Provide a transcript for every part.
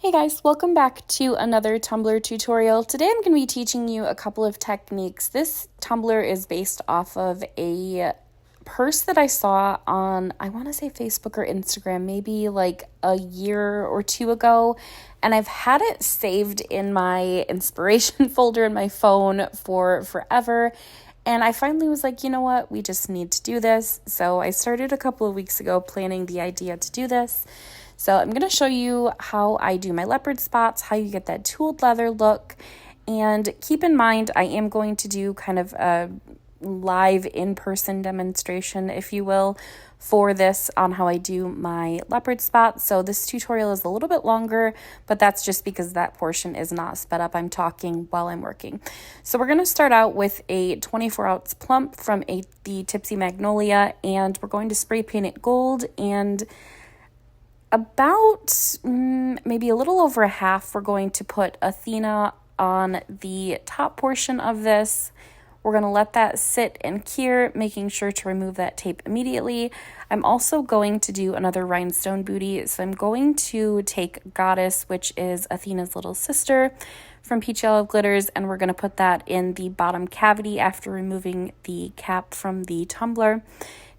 Hey guys, welcome back to another Tumbler tutorial. Today I'm going to be teaching you a couple of techniques. This tumbler is based off of a purse that I saw on, I want to say Facebook or Instagram, maybe like a year or two ago. And I've had it saved in my inspiration folder in my phone for forever. And I finally was like, you know what, we just need to do this. So I started a couple of weeks ago planning the idea to do this. So I'm going to show you how I do my leopard spots, how you get that tooled leather look. And keep in mind, I am going to do kind of a live in-person demonstration, if you will, for this on how I do my leopard spots. So this tutorial is a little bit longer, but that's just because that portion is not sped up. I'm talking while I'm working. So we're going to start out with a 24-ounce plump from the Tipsy Magnolia, and we're going to spray paint it gold, and about maybe a little over a half, we're going to put Athena on the top portion of this. We're going to let that sit and cure, making sure to remove that tape immediately. I'm also going to do another rhinestone booty. So I'm going to take Goddess, which is Athena's little sister from Peachy Glitters, and we're going to put that in the bottom cavity after removing the cap from the tumbler.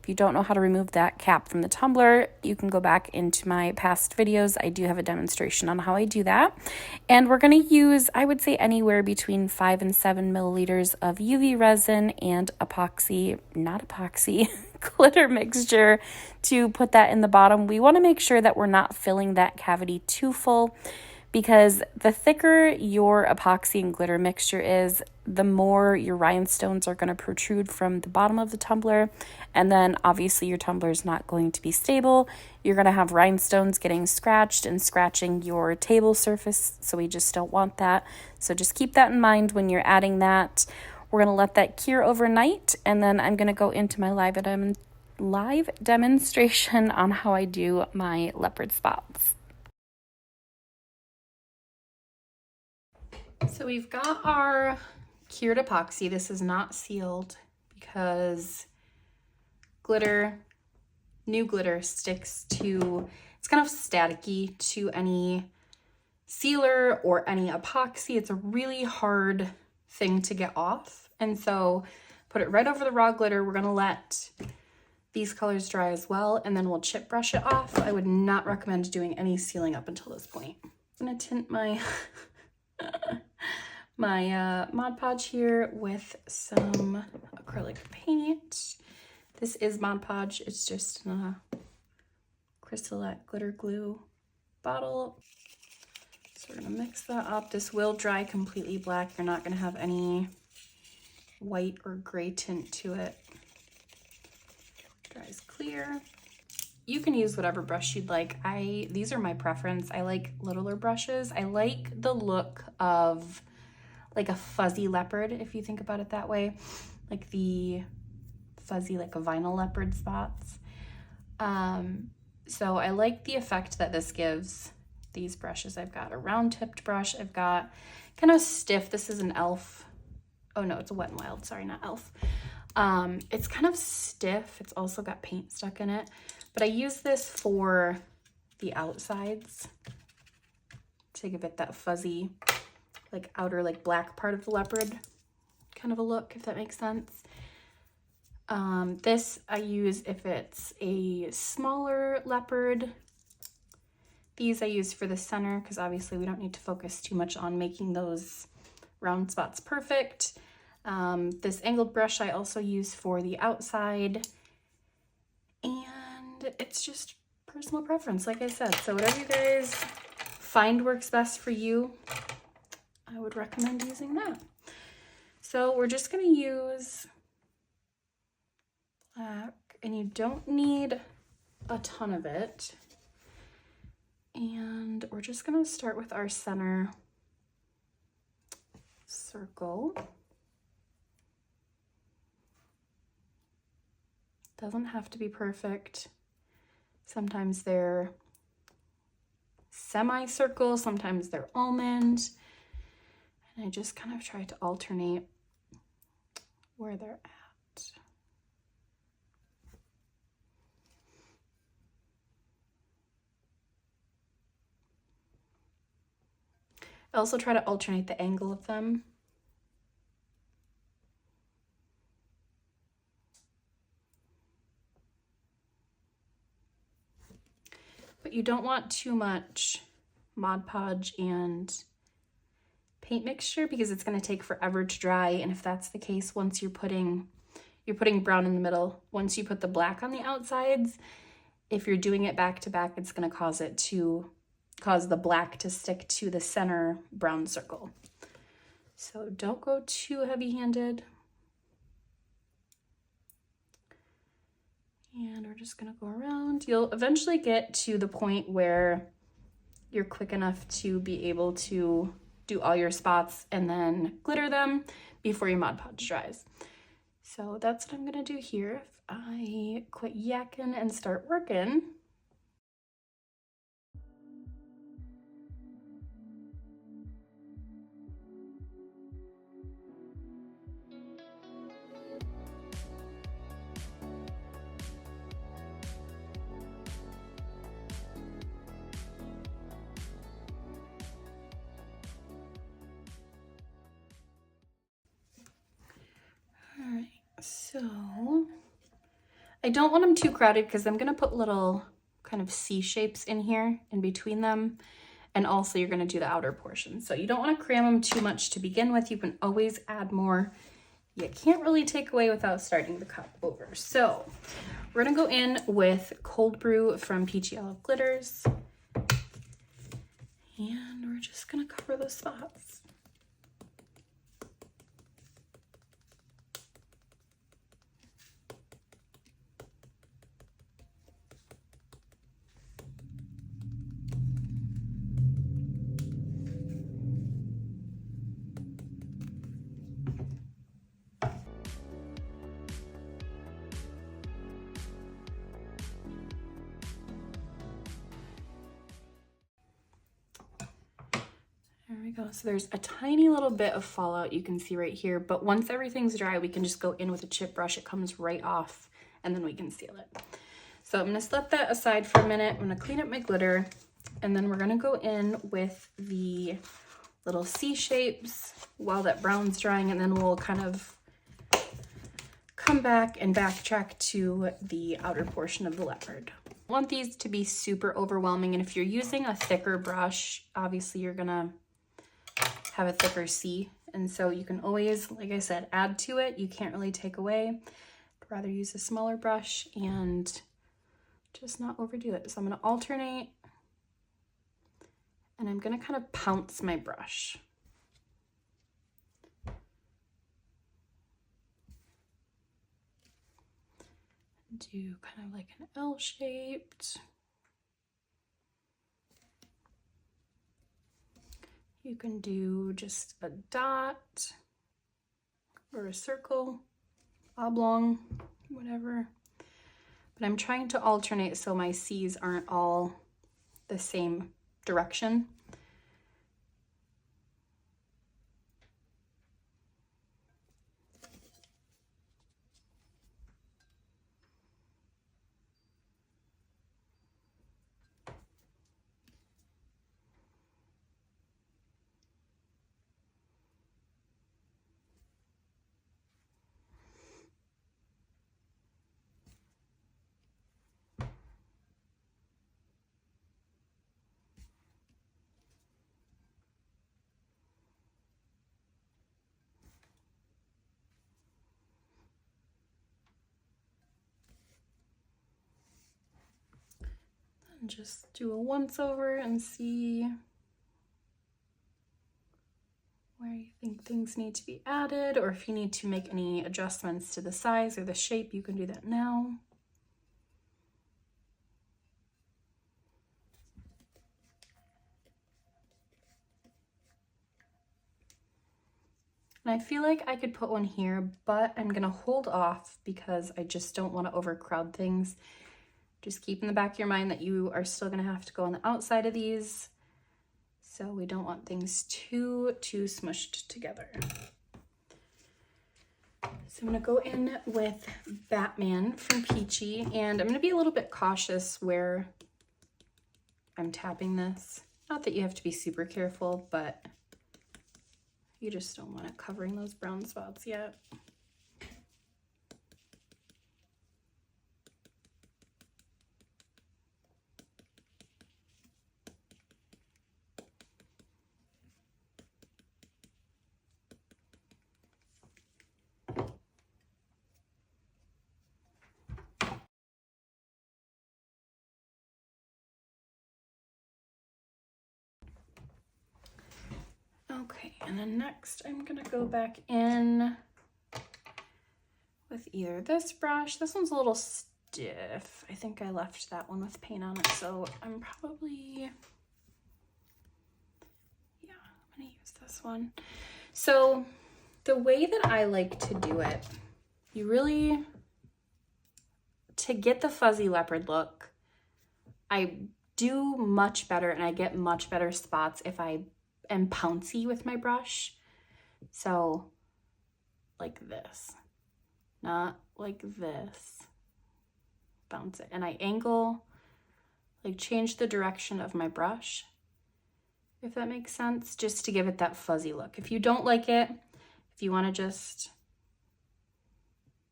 If you don't know how to remove that cap from the tumbler, you can go back into my past videos. I do have a demonstration on how I do that. And we're going to use, I would say, anywhere between 5 and 7 milliliters of UV resin and epoxy, not epoxy, glitter mixture to put that in the bottom. We want to make sure that we're not filling that cavity too full, because the thicker your epoxy and glitter mixture is, the more your rhinestones are going to protrude from the bottom of the tumbler. And then obviously your tumbler is not going to be stable. You're going to have rhinestones getting scratched and scratching your table surface. So we just don't want that. So just keep that in mind when you're adding that. We're going to let that cure overnight. And then I'm going to go into my live demonstration on how I do my leopard spots. So we've got our cured epoxy. This is not sealed because new glitter sticks to, it's kind of staticky to any sealer or any epoxy. It's a really hard thing to get off. And so put it right over the raw glitter. We're gonna let these colors dry as well, and then we'll chip brush it off. I would not recommend doing any sealing up until this point. I'm gonna tint my Mod Podge here with some acrylic paint. This is Mod Podge. It's just in a crystallite glitter glue bottle. So we're gonna mix that up. This will dry completely black. You're not gonna have any white or gray tint to it. Dries clear. You can use whatever brush you'd like. These are my preference. I like littler brushes. I like the look of like a fuzzy leopard, if you think about it that way, like the fuzzy, like a vinyl leopard spots. So I like the effect that this gives. These brushes, I've got a round tipped brush. I've got kind of stiff. This is an Elf. Oh no, it's a Wet n Wild. Sorry, not Elf. It's kind of stiff. It's also got paint stuck in it, but I use this for the outsides to give it that fuzzy, like outer, like black part of the leopard kind of a look, if that makes sense. This I use if it's a smaller leopard. These I use for the center because obviously we don't need to focus too much on making those round spots perfect. This angled brush I also use for the outside, and it's just personal preference, like I said. So whatever you guys find works best for you, I would recommend using that. So we're just going to use black, and you don't need a ton of it. And we're just going to start with our center circle. Doesn't have to be perfect. Sometimes they're semicircle, sometimes they're almond. And I just kind of try to alternate where they're at. I also try to alternate the angle of them. But you don't want too much Mod Podge and paint mixture because it's going to take forever to dry. And if that's the case, once you're putting brown in the middle, once you put the black on the outsides, if you're doing it back to back, it's going to cause the black to stick to the center brown circle. So don't go too heavy-handed. And we're just gonna go around. You'll eventually get to the point where you're quick enough to be able to do all your spots and then glitter them before your Mod Podge dries. So that's what I'm gonna do here. If I quit yakking and start working. So I don't want them too crowded because I'm going to put little kind of C shapes in here in between them. And also you're going to do the outer portion. So you don't want to cram them too much to begin with. You can always add more. You can't really take away without starting the cup over. So we're going to go in with Cold Brew from Peachy Glitters. And we're just going to cover the spots. There we go. So there's a tiny little bit of fallout you can see right here, but once everything's dry, we can just go in with a chip brush. It comes right off and then we can seal it. So I'm gonna set that aside for a minute. I'm gonna clean up my glitter and then we're gonna go in with the little C shapes while that brown's drying, and then we'll kind of come back and backtrack to the outer portion of the leopard. I want these to be super overwhelming, and if you're using a thicker brush, obviously you're gonna have a thicker C, and so you can always, like I said, add to it. You can't really take away. I'd rather use a smaller brush and just not overdo it. So I'm gonna alternate, and I'm gonna kind of pounce my brush. Do kind of like an L-shaped. You can do just a dot or a circle, oblong, whatever. But I'm trying to alternate so my C's aren't all the same direction. And just do a once over and see where you think things need to be added, or if you need to make any adjustments to the size or the shape, you can do that now. And I feel like I could put one here, but I'm gonna hold off because I just don't want to overcrowd things. Just keep in the back of your mind that you are still gonna have to go on the outside of these. So we don't want things too smushed together. So I'm gonna go in with Batman from Peachy, and I'm gonna be a little bit cautious where I'm tapping this. Not that you have to be super careful, but You just don't want it covering those brown spots yet. Okay, and then next I'm gonna go back in with either this brush. This one's a little stiff. I think I left that one with paint on it, so I'm probably, yeah, I'm gonna use this one. So the way that I like to do it, you really, to get the fuzzy leopard look, I do much better and I get much better spots if I am pouncy with my brush. So like this, not like this. Bounce it. And I angle, like change the direction of my brush, if that makes sense, just to give it that fuzzy look. If you don't like it, if you want to just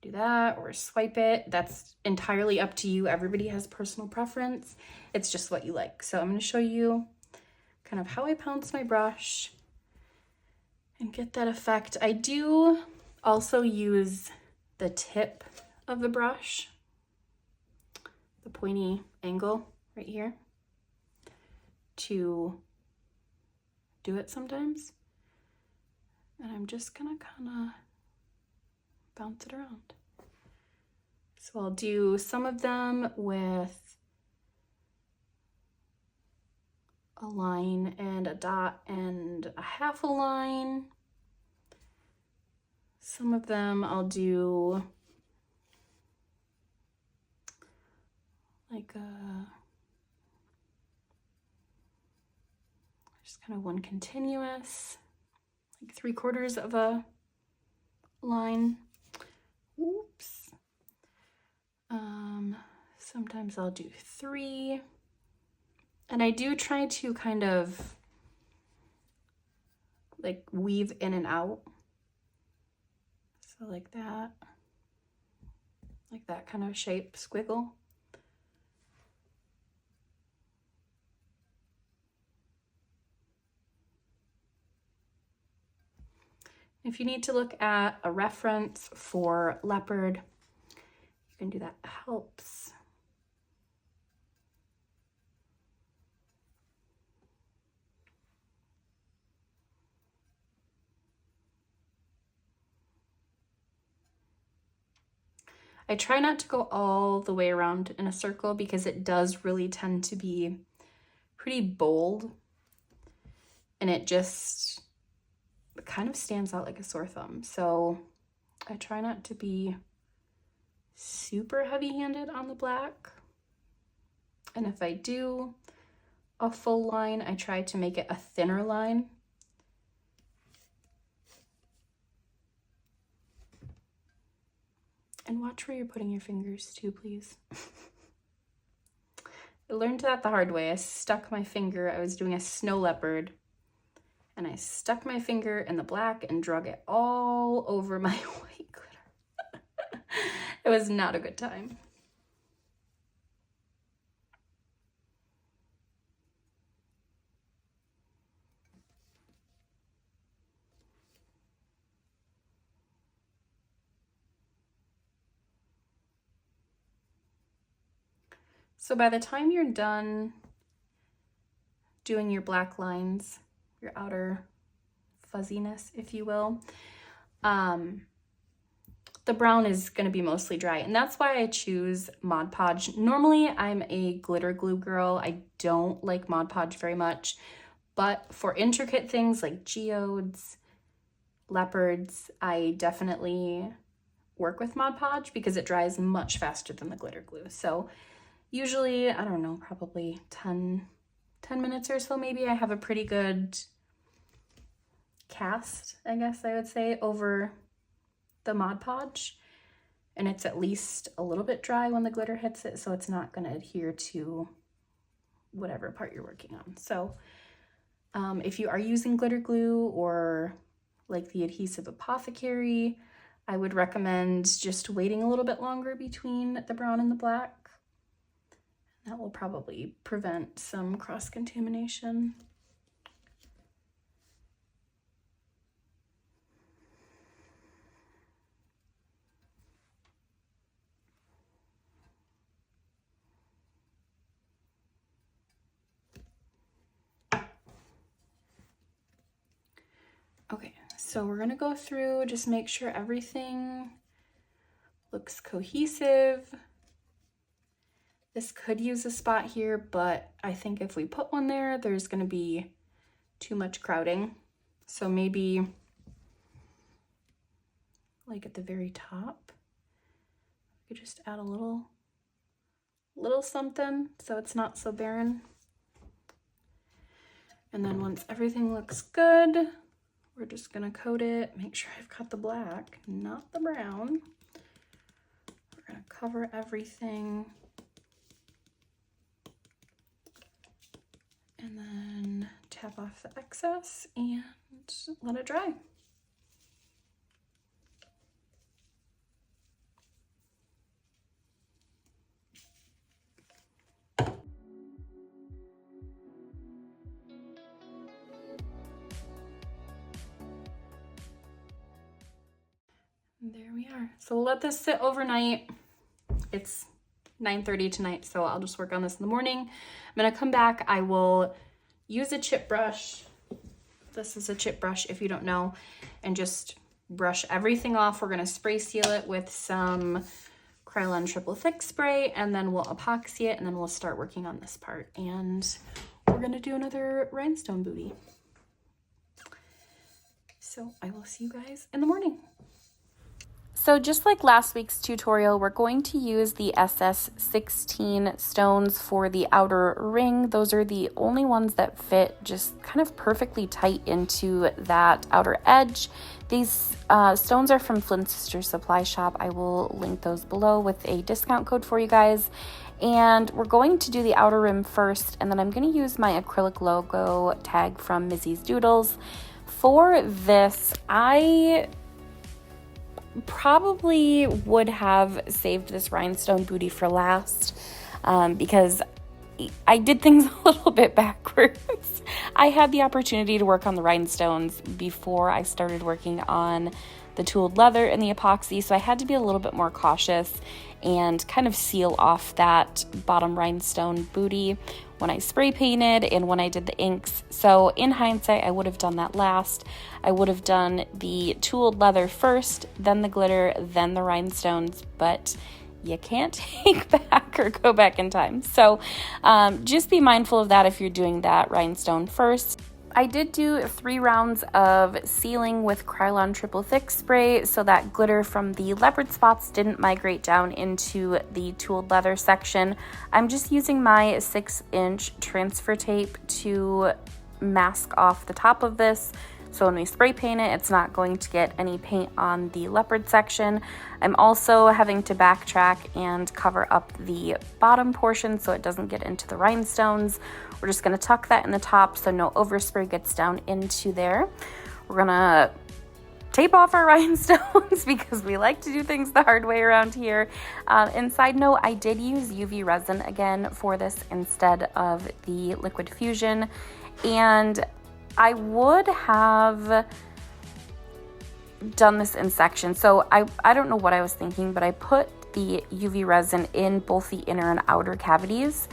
do that or swipe it, that's entirely up to you. Everybody has personal preference. It's just what you like. So I'm going to show you kind of how I pounce my brush and get that effect. I do also use the tip of the brush, the pointy angle right here, to do it sometimes. And I'm just gonna kind of bounce it around. So I'll do some of them with a line and a dot and a half a line. Some of them I'll do like just kind of one continuous, like 3/4 of a line. Oops. Sometimes I'll do 3. And I do try to kind of like weave in and out. So like that kind of shape, squiggle. If you need to look at a reference for leopard, you can do that. It helps. I try not to go all the way around in a circle because it does really tend to be pretty bold, and it just kind of stands out like a sore thumb. So I try not to be super heavy-handed on the black. And if I do a full line, I try to make it a thinner line. And watch where you're putting your fingers too, please. I learned that the hard way. I stuck my finger, I was doing a snow leopard, and I stuck my finger in the black and drug it all over my white glitter. It was not a good time. So by the time you're done doing your black lines, your outer fuzziness, if you will, the brown is going to be mostly dry. And that's why I choose Mod Podge. Normally I'm a glitter glue girl. I don't like Mod Podge very much, but for intricate things like geodes, leopards, I definitely work with Mod Podge because it dries much faster than the glitter glue. So usually, I don't know, probably 10 minutes or so maybe, I have a pretty good cast, I guess I would say, over the Mod Podge. And it's at least a little bit dry when the glitter hits it, so it's not going to adhere to whatever part you're working on. So if you are using glitter glue or like the Adhesive Apothecary. I would recommend just waiting a little bit longer between the brown and the black. That will probably prevent some cross-contamination. Okay, so we're gonna go through, just make sure everything looks cohesive. This could use a spot here, but I think if we put one there, there's gonna be too much crowding. So maybe like at the very top, we could just add a little something so it's not so barren. And then once everything looks good, we're just gonna coat it. Make sure I've got the black, not the brown. We're gonna cover everything. And then tap off the excess and let it dry. There we are. So we'll let this sit overnight. It's 9:30 tonight, so I'll just work on this in the morning. I'm gonna come back. I will use a chip brush. This is a chip brush if you don't know, and just brush everything off. We're gonna spray seal it with some Krylon Triple Thick spray, and then we'll epoxy it, and then we'll start working on this part. And we're gonna do another rhinestone booty. So I will see you guys in the morning. So just like last week's tutorial, we're going to use the SS16 stones for the outer ring. Those are the only ones that fit just kind of perfectly tight into that outer edge. These stones are from Flynn Sisters Supply Shop. I will link those below with a discount code for you guys. And we're going to do the outer rim first, and then I'm going to use my acrylic logo tag from Missy's Doodles. For this, I probably would have saved this rhinestone booty for last because I did things a little bit backwards. I had the opportunity to work on the rhinestones before I started working on the tooled leather and the epoxy, so I had to be a little bit more cautious and kind of seal off that bottom rhinestone booty when I spray painted and when I did the inks. So in hindsight, I would have done that last. I would have done the tooled leather first, then the glitter, then the rhinestones, but you can't take back or go back in time. So just be mindful of that if you're doing that rhinestone first. I did do 3 rounds of sealing with Krylon Triple Thick spray so that glitter from the leopard spots didn't migrate down into the tooled leather section. I'm just using my 6-inch transfer tape to mask off the top of this, so when we spray paint it, it's not going to get any paint on the leopard section. I'm also having to backtrack and cover up the bottom portion so it doesn't get into the rhinestones. We're just gonna tuck that in the top so no overspray gets down into there. We're gonna tape off our rhinestones because we like to do things the hard way around here. And side note, I did use UV resin again for this instead of the liquid fusion. And I would have done this in sections. So I don't know what I was thinking, but I put the UV resin in both the inner and outer cavities.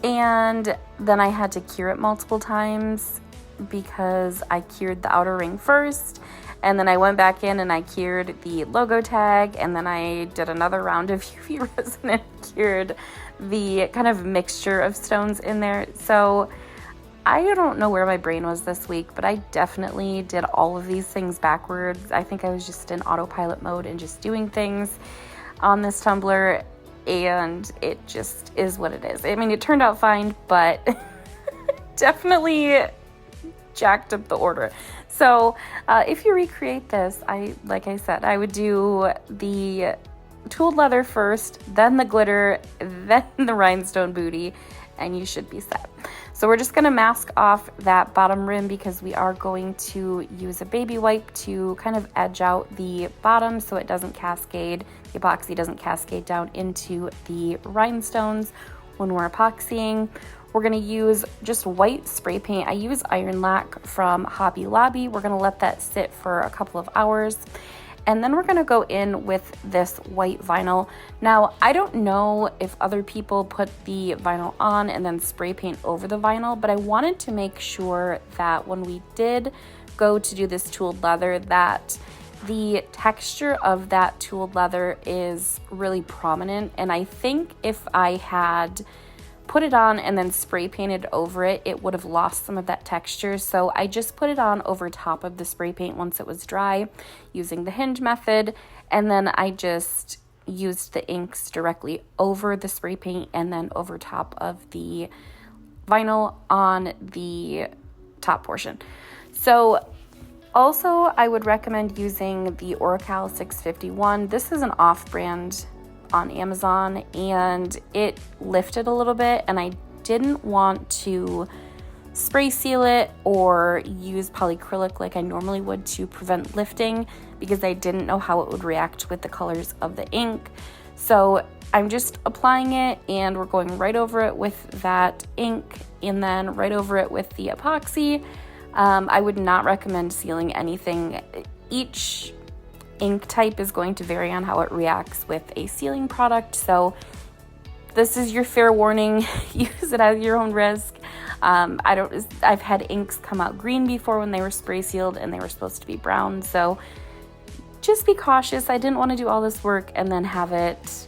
And then I had to cure it multiple times because I cured the outer ring first. And then I went back in and I cured the logo tag. And then I did another round of UV resin and cured the kind of mixture of stones in there. So I don't know where my brain was this week, but I definitely did all of these things backwards. I think I was just in autopilot mode and just doing things on this tumbler, and it just is what it is. I mean, it turned out fine, but definitely jacked up the order. So if you recreate this, like I said, I would do the tooled leather first, then the glitter, then the rhinestone booty, and you should be set. So we're just gonna mask off that bottom rim because we are going to use a baby wipe to kind of edge out the bottom so it doesn't cascade, the epoxy doesn't cascade down into the rhinestones when we're epoxying. We're gonna use just white spray paint. I use Iron Lac from Hobby Lobby. We're gonna let that sit for a couple of hours. And then we're gonna go in with this white vinyl. Now, I don't know if other people put the vinyl on and then spray paint over the vinyl, but I wanted to make sure that when we did go to do this tooled leather, that the texture of that tooled leather is really prominent. And I think if I had put it on and then spray painted over it, it would have lost some of that texture. So I just put it on over top of the spray paint once it was dry using the hinge method. And then I just used the inks directly over the spray paint and then over top of the vinyl on the top portion. So also I would recommend using the Oracal 651. This is an off-brand on Amazon, and it lifted a little bit, and I didn't want to spray seal it or use polyacrylic like I normally would to prevent lifting because I didn't know how it would react with the colors of the ink. So I'm just applying it, and we're going right over it with that ink and then right over it with the epoxy. I would not recommend sealing anything. Each ink type is going to vary on how it reacts with a sealing product, so this is your fair warning. Use it at your own risk. I've had inks come out green before when they were spray sealed and they were supposed to be brown, so just be cautious. I didn't want to do all this work and then have it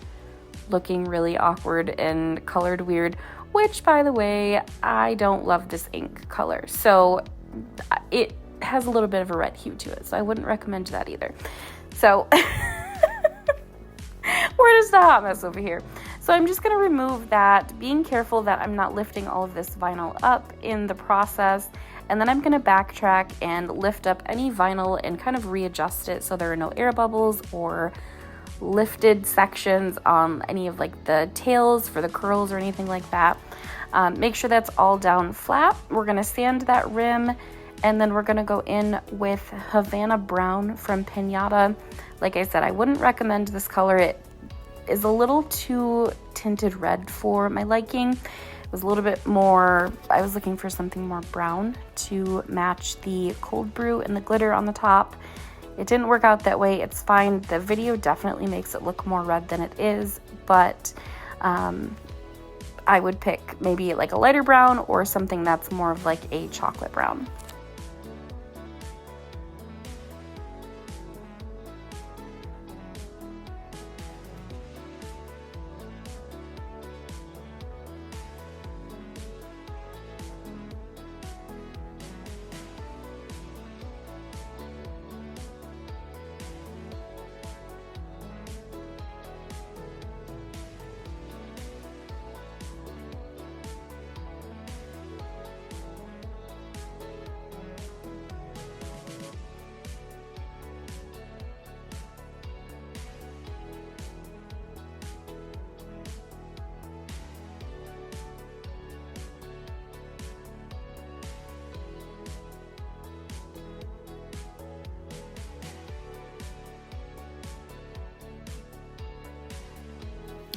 looking really awkward and colored weird, which, by the way, I don't love this ink color, so it has a little bit of a red hue to it, so I wouldn't recommend that either. So we're just a hot mess over here. So I'm just going to remove that, being careful that I'm not lifting all of this vinyl up in the process. And then I'm going to backtrack and lift up any vinyl and kind of readjust it so there are no air bubbles or lifted sections on any of like the tails for the curls or anything like that. Make sure that's all down flat. We're going to sand that rim. And then we're gonna go in with Havana Brown from Pinata. Like I said, I wouldn't recommend this color. It is a little too tinted red for my liking. It was a little bit more, I was looking for something more brown to match the cold brew and the glitter on the top. It didn't work out that way. It's fine. The video definitely makes it look more red than it is, but I would pick maybe like a lighter brown or something that's more of like a chocolate brown.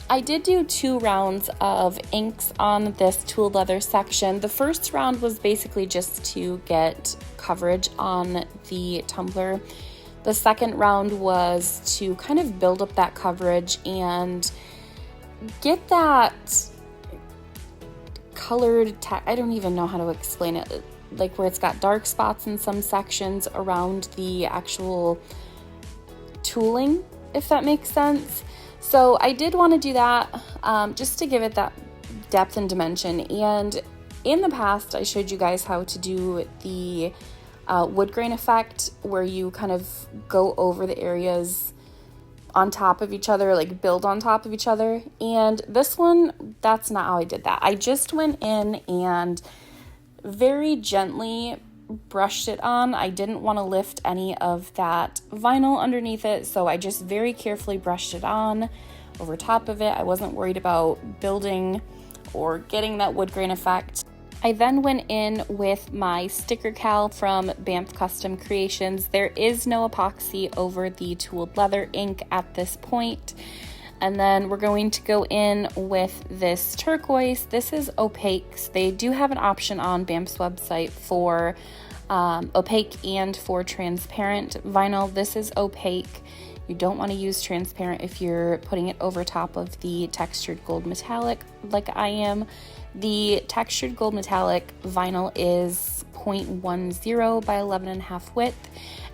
I did do 2 rounds of inks on this tooled leather section. The first round was basically just to get coverage on the tumbler. The second round was to kind of build up that coverage and get that colored, I don't even know how to explain it, like where it's got dark spots in some sections around the actual tooling, if that makes sense. So I did want to do that just to give it that depth and dimension. And in the past, I showed you guys how to do the wood grain effect, where you kind of go over the areas on top of each other, like build on top of each other. And this one, that's not how I did that. I just went in and very gently brushed it on. I didn't want to lift any of that vinyl underneath it, so I just very carefully brushed it on over top of it. I wasn't worried about building or getting that wood grain effect. I then went in with my sticker cal from Banff Custom Creations. There is no epoxy over the tooled leather ink at this point. And then we're going to go in with this turquoise. This is opaque. They do have an option on Banff's website for opaque and for transparent vinyl. This is opaque. You don't want to use transparent if you're putting it over top of the textured gold metallic like I am. The textured gold metallic vinyl is 0.10 by 11.5 width.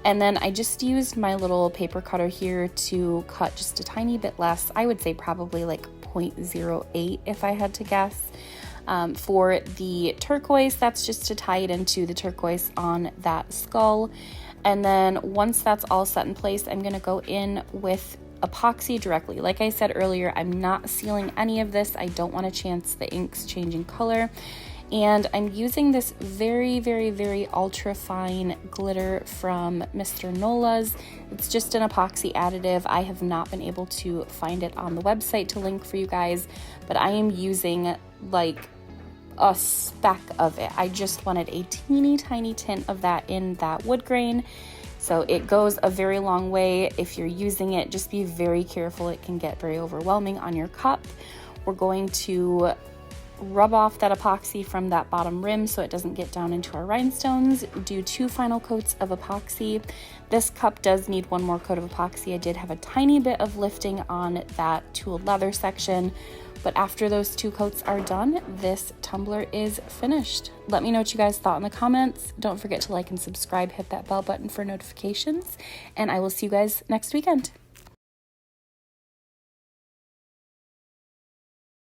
And then I just used my little paper cutter here to cut just a tiny bit less. I would say probably like 0.08 if I had to guess. For the turquoise, that's just to tie it into the turquoise on that skull. And then once that's all set in place, I'm going to go in with epoxy directly. Like I said earlier, I'm not sealing any of this. I don't want to chance the inks changing color. And I'm using this very, very, very ultra fine glitter from Mr. Nola's. It's just an epoxy additive. I have not been able to find it on the website to link for you guys, but I am using like a speck of it. I just wanted a teeny tiny tint of that in that wood grain. So it goes a very long way. If you're using it, just be very careful. It can get very overwhelming on your cup. We're going to rub off that epoxy from that bottom rim so it doesn't get down into our rhinestones. Do 2 final coats of epoxy. This cup does need 1 more coat of epoxy. I did have a tiny bit of lifting on that tooled leather section, but after those 2 coats are done, this tumbler is finished. Let me know what you guys thought in the comments. Don't forget to like and subscribe, hit that bell button for notifications, and I will see you guys next weekend.